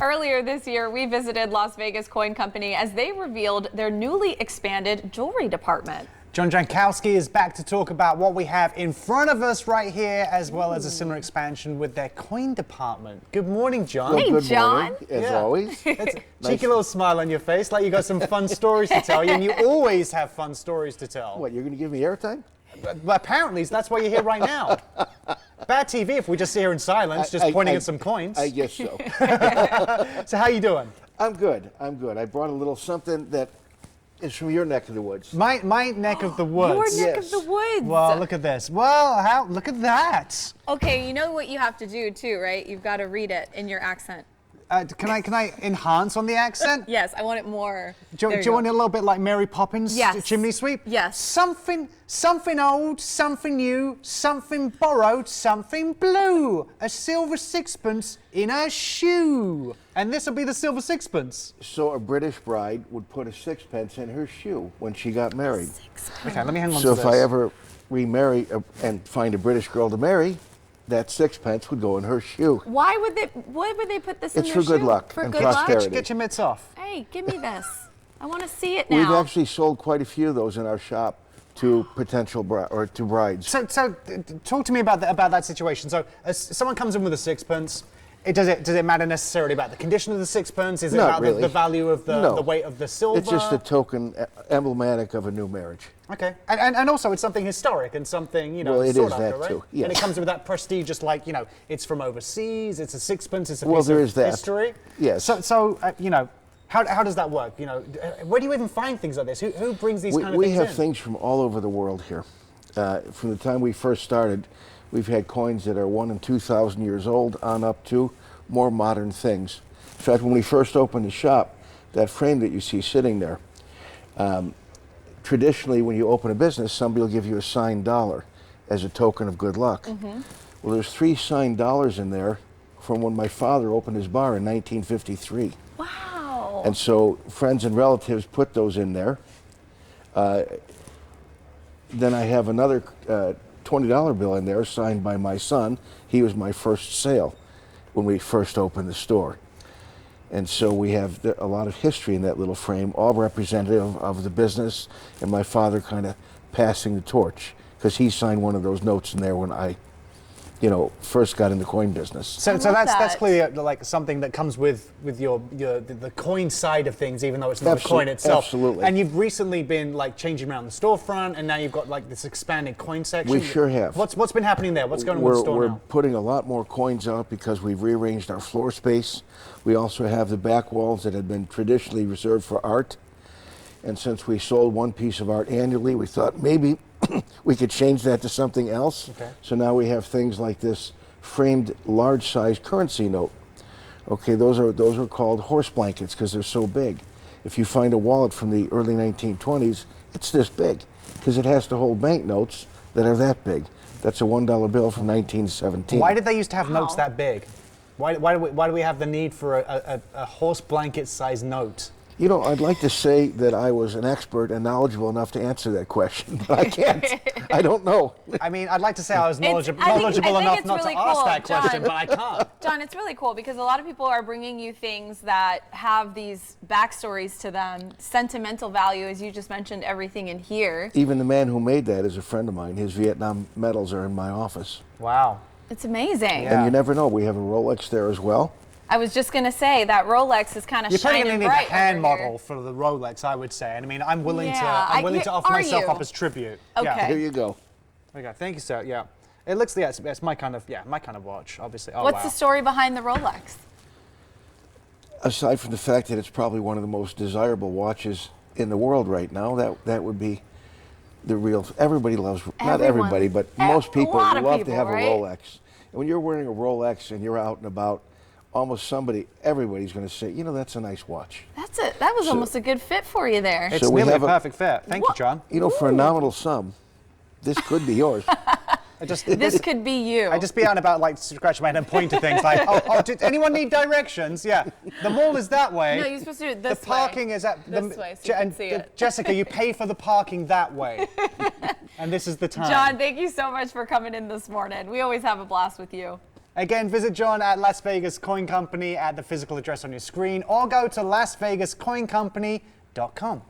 Earlier this year, we visited Las Vegas Coin Company as they revealed their newly expanded jewelry department. John Jankowski is back to talk about what we have in front of us right here, as well as a similar expansion with their coin department. Good morning, John. Hey, Good John. morning, as always. It's a cheeky little smile on your face, like you got some fun stories to tell, and you always have fun stories to tell. What, you're going to give me airtime? But apparently, that's why you're here right now. Bad TV if we just sit here in silence, just pointing at some coins. I guess so. So how you doing? I'm good. I brought a little something that is from your neck of the woods. My neck of the woods. Your neck of the woods. Well, look at this. Well, look at that. Okay, you know what you have to do too, right? You've got to read it in your accent. Can I enhance on the accent? Yes, I want it more. Do you want it a little bit like Mary Poppins? Yes. Chimney sweep? Yes. Something old, something new, something borrowed, something blue. A silver sixpence in a shoe. And this will be the silver sixpence. So a British bride would put a sixpence in her shoe when she got married. Okay, let me hang on So to if this. I ever remarry and find a British girl to marry, that sixpence would go in her shoe. Why would they put this in It's their for good shoe? luck For and good prosperity. luck? Get your mitts off. Hey, give me this. I want to see it now. We've actually sold quite a few of those in our shop to potential to brides. So talk to me about that situation. So as someone comes in with a sixpence, does it matter necessarily about the condition of the sixpence? Is it Not about really. the value of No. the weight of the silver? It's just a token emblematic of a new marriage. Okay, and also it's something historic and something, Well, it sought is after, that right? too, yes. And it comes with that prestige, just like, it's from overseas, it's a sixpence, it's a Well, piece there of is that. history. Yes. So how does that work? Where do you even find things like this? Who brings these kind of We things have in? things from all over the world here. From the time we first started, we've had coins that are 1,000 and 2,000 years old on up to more modern things. In fact, when we first opened the shop, that frame that you see sitting there, traditionally when you open a business, somebody will give you a signed dollar as a token of good luck. Mm-hmm. Well, there's 3 signed dollars in there from when my father opened his bar in 1953. Wow. And so friends and relatives put those in there. Then I have another $20 bill in there signed by my son. He was my first sale when we first opened the store. And so we have a lot of history in that little frame, all representative of the business and my father kind of passing the torch, because he signed one of those notes in there when I first got in the coin business. So that's clearly like something that comes with the coin side of things, even though it's not a coin itself. Absolutely. And you've recently been like changing around the storefront, and now you've got like this expanded coin section. We sure have. What's been happening there? What's going on with the store We're now? putting a lot more coins out because we've rearranged our floor space. We also have the back walls that had been traditionally reserved for art. And since we sold one piece of art annually, we thought maybe we could change that to something else. Okay. So now we have things like this framed large-size currency note. Okay, those are called horse blankets because they're so big. If you find a wallet from the early 1920s, it's this big because it has to hold banknotes that are that big. That's a $1 bill from 1917. Why did they used to have notes that big? Why do we have the need for a horse blanket size note? I'd like to say that I was an expert and knowledgeable enough to answer that question, but I can't. I don't know. I mean, I'd like to say I was knowledgeable I think enough it's not really to ask cool, that question, John. but I can't. John, it's really cool because a lot of people are bringing you things that have these backstories to them, sentimental value, as you just mentioned, everything in here. Even the man who made that is a friend of mine. His Vietnam medals are in my office. Wow. It's amazing. Yeah. And you never know. We have a Rolex there as well. I was just going to say that Rolex is kind of You're probably shining going to need a bright hand over here. model for the Rolex, I would say. And I mean, I'm willing Yeah, to offer are myself you? up as tribute. Okay. Yeah. Here you go. There you go. Thank you, sir. Yeah. It looks, it's my kind of watch, obviously. Oh, What's wow. the story behind the Rolex? Aside from the fact that it's probably one of the most desirable watches in the world right now, that would be the real. Everybody loves, not Everyone. everybody, but A most people lot of love people, to have right? a Rolex. And when you're wearing a Rolex and you're out and about, everybody's going to say, that's a nice watch. That's it. That was almost a good fit for you there. It's So we nearly a have a- perfect fit. Thank you, John. For a nominal sum, this could be yours. This could be you. I just be out and about, like, scratch my head and point to things like, did anyone need directions? Yeah. The mall is that way. No, you're supposed to do it this way. The parking is at This way, so you can see it. Jessica, you pay for the parking that way. And this is the time. John, thank you so much for coming in this morning. We always have a blast with you. Again, visit John at Las Vegas Coin Company at the physical address on your screen, or go to lasvegascoincompany.com.